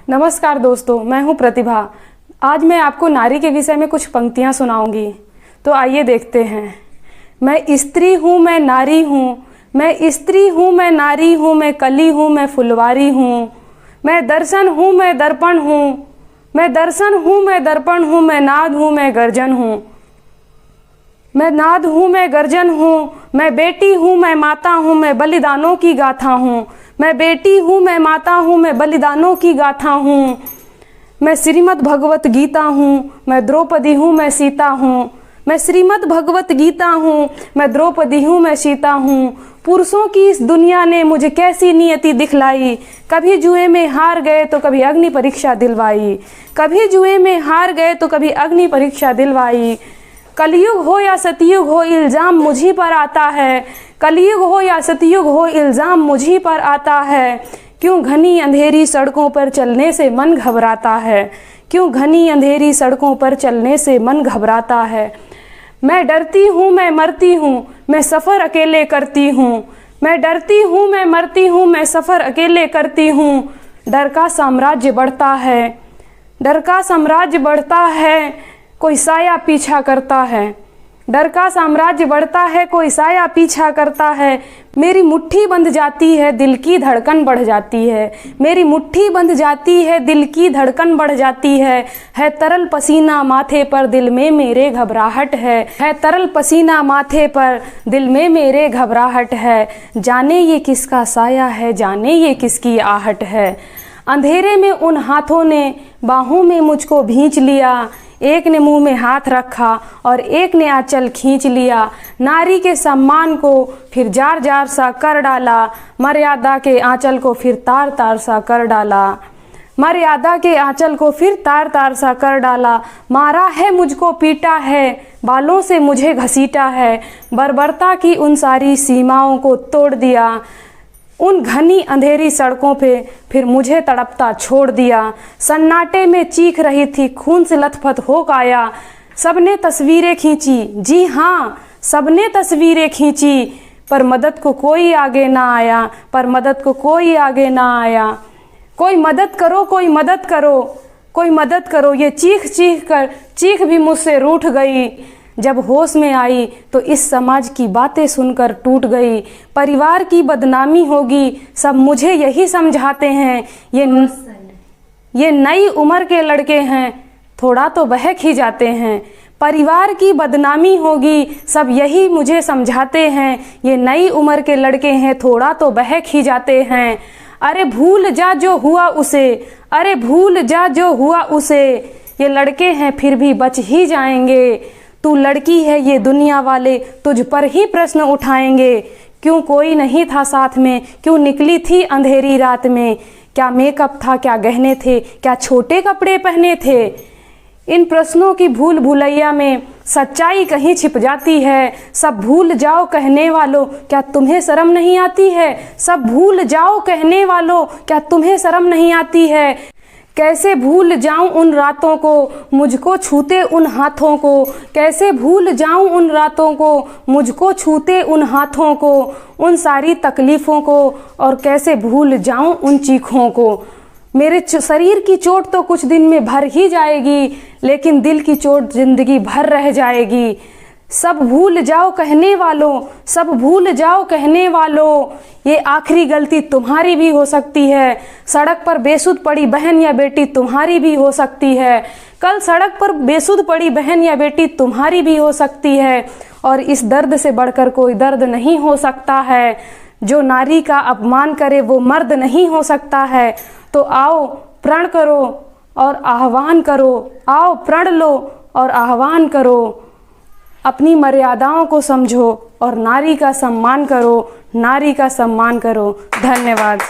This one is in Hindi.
नमस्कार दोस्तों, मैं हूं प्रतिभा। आज मैं आपको नारी के विषय में कुछ पंक्तियां सुनाऊंगी, तो आइए देखते हैं। मैं स्त्री हूँ, मैं नारी हूँ, मैं स्त्री हूँ, मैं नारी हूँ, मैं कली हूँ, मैं फुलवारी हूँ, मैं दर्शन हूँ, मैं दर्पण हूँ, मैं दर्शन हूँ, मैं दर्पण हूँ, मैं नाद हूँ, मैं गर्जन हूँ, मैं नाद हूँ, मैं गर्जन हूँ, मैं बेटी हूँ, मैं माता हूँ, मैं बलिदानों की गाथा हूँ, मैं बेटी हूँ, मैं माता हूँ, मैं बलिदानों की गाथा हूँ, मैं श्रीमद् भगवत गीता हूँ, मैं द्रौपदी हूँ, मैं सीता हूँ, मैं श्रीमद् भगवत गीता हूँ, मैं द्रौपदी हूँ, मैं सीता हूँ। पुरुषों की इस दुनिया ने मुझे कैसी नियति दिखलाई, कभी जुए में हार गए तो कभी अग्नि परीक्षा दिलवाई, कभी जुए में हार गए तो कभी अग्नि परीक्षा दिलवाई। कलयुग हो या सतयुग हो, इल्ज़ाम मुझी पर आता है, कलयुग हो या सतयुग हो, इल्ज़ाम मुझी पर आता है। क्यों घनी अंधेरी सड़कों पर चलने से मन घबराता है, क्यों घनी अंधेरी सड़कों पर चलने से मन घबराता है। मैं डरती हूँ, मैं मरती हूँ, मैं सफ़र अकेले करती हूँ, मैं डरती हूँ, मैं मरती हूँ, मैं सफ़र अकेले करती हूँ। डर का साम्राज्य बढ़ता है, डर का साम्राज्य बढ़ता है, कोई साया पीछा करता है, डर का साम्राज्य बढ़ता है, कोई साया पीछा करता है। मेरी मुट्ठी बंध जाती है, दिल की धड़कन बढ़ जाती है, मेरी मुट्ठी बंध जाती है, दिल की धड़कन बढ़ जाती है तरल पसीना माथे पर, दिल में मेरे घबराहट है तरल पसीना माथे पर, दिल में मेरे घबराहट है। जाने ये किसका साया है, जाने ये किसकी आहट है। अंधेरे में उन हाथों ने बाहों में मुझको भींच लिया, एक ने मुंह में हाथ रखा और एक ने आंचल खींच लिया। नारी के सम्मान को फिर जार जार सा कर डाला, मर्यादा के आंचल को फिर तार तार सा कर डाला, मर्यादा के आंचल को फिर तार तार सा कर डाला। मारा है मुझको, पीटा है, बालों से मुझे घसीटा है, बर्बरता की उन सारी सीमाओं को तोड़ दिया। उन घनी अंधेरी सड़कों पे फिर मुझे तड़पता छोड़ दिया। सन्नाटे में चीख रही थी, खून से लथपथ हो काया। सबने तस्वीरें खींची, जी हाँ सबने तस्वीरें खींची, पर मदद को कोई आगे ना आया, पर मदद को कोई आगे ना आया। कोई मदद करो, कोई मदद करो, कोई मदद करो, ये चीख चीख कर चीख भी मुझसे रूठ गई। जब होश में आई तो इस समाज की बातें सुनकर टूट गई। परिवार की बदनामी होगी, सब मुझे यही समझाते हैं, ये नई उम्र के लड़के हैं, थोड़ा तो बहक ही जाते हैं। परिवार की बदनामी होगी, सब यही मुझे समझाते हैं, ये नई उम्र के लड़के हैं, थोड़ा तो बहक ही जाते हैं। अरे भूल जा जो हुआ उसे, अरे भूल जा जो हुआ उसे, ये लड़के हैं फिर भी बच ही जाएंगे। तू लड़की है, ये दुनिया वाले तुझ पर ही प्रश्न उठाएंगे। क्यों कोई नहीं था साथ में, क्यों निकली थी अंधेरी रात में, क्या मेकअप था, क्या गहने थे, क्या छोटे कपड़े पहने थे। इन प्रश्नों की भूल भुलैया में सच्चाई कहीं छिप जाती है। सब भूल जाओ कहने वालों, क्या तुम्हें शर्म नहीं आती है, सब भूल जाओ कहने वालों, क्या तुम्हें शर्म नहीं आती है। कैसे भूल जाऊं उन रातों को, मुझको छूते उन हाथों को, कैसे भूल जाऊं उन रातों को, मुझको छूते उन हाथों को, उन सारी तकलीफ़ों को, और कैसे भूल जाऊं उन चीखों को। मेरे शरीर की चोट तो कुछ दिन में भर ही जाएगी, लेकिन दिल की चोट जिंदगी भर रह जाएगी। सब भूल जाओ कहने वालों, सब भूल जाओ कहने वालों, ये आखिरी गलती तुम्हारी भी हो सकती है। सड़क पर बेसुध पड़ी बहन या बेटी तुम्हारी भी हो सकती है। कल सड़क पर बेसुध पड़ी बहन या बेटी तुम्हारी भी हो सकती है। और इस दर्द से बढ़कर कोई दर्द नहीं हो सकता है। जो नारी का अपमान करे वो मर्द नहीं हो सकता है। तो आओ प्रण करो और आह्वान करो, आओ प्रण लो और आह्वान करो। अपनी मर्यादाओं को समझो और नारी का सम्मान करो, नारी का सम्मान करो। धन्यवाद।